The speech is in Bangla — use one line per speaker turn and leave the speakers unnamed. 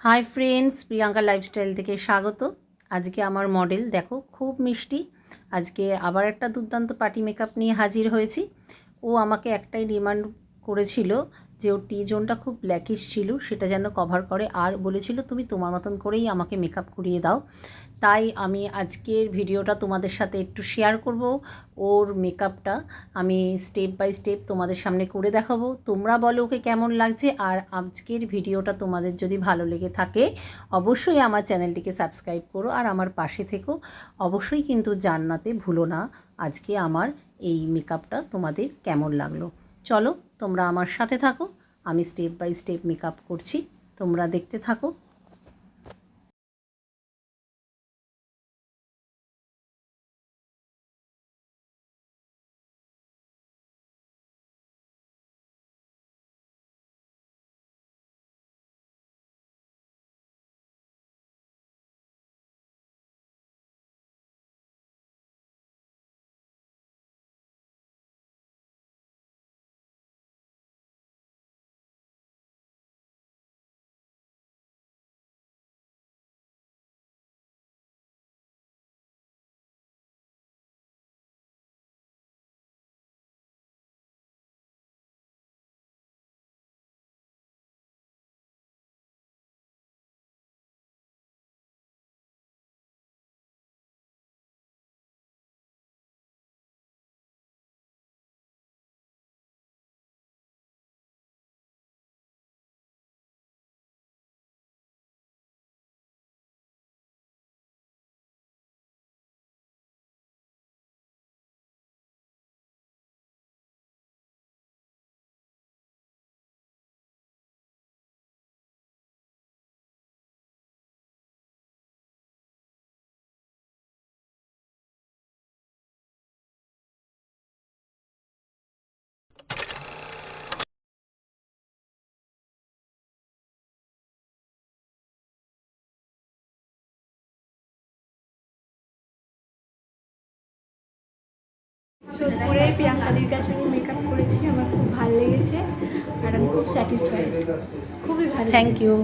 হাই ফ্রেন্ডস, প্রিয়াঙ্কা লাইফস্টাইল থেকে স্বাগত। আজকে আমার মডেল দেখো খুব মিষ্টি। আজকে আবার একটা দুর্দান্ত পার্টি মেকআপ নিয়ে হাজির হয়েছি। ও আমাকে একটাই ডিমান্ড করেছিল যে ওর টি জোনটা খুব ব্ল্যাকিশ ছিল, সেটা যেন কভার করে, আর বলেছিল তুমি তোমার মতন করেই আমাকে মেকআপ করিয়ে দাও। তাই আমি আজকের ভিডিওটা তোমাদের সাথে একটু শেয়ার করব। ওর মেকআপটা আমি স্টেপ বাই স্টেপ তোমাদের সামনে করে দেখাবো। তোমরা বলো ওকে কেমন লাগছে। আর আজকের ভিডিওটা তোমাদের যদি ভালো লেগে থাকে অবশ্যই আমার চ্যানেলটিকে সাবস্ক্রাইব করো আর আমার পাশে থেকো। অবশ্যই কিন্তু জানাতে ভুলো না আজকে আমার এই মেকআপটা তোমাদের কেমন লাগলো। চলো তোমরা আমার সাথে থাকো, আমি স্টেপ বাই স্টেপ মেকআপ করছি, তোমরা দেখতে থাকো।
সোদপুরে প্রিয়াঙ্কাদির কাছে আমি মেকআপ করেছি, আমার খুব ভালো লেগেছে আর আমি খুব স্যাটিসফাইড, খুবই ভালো।
Thank you.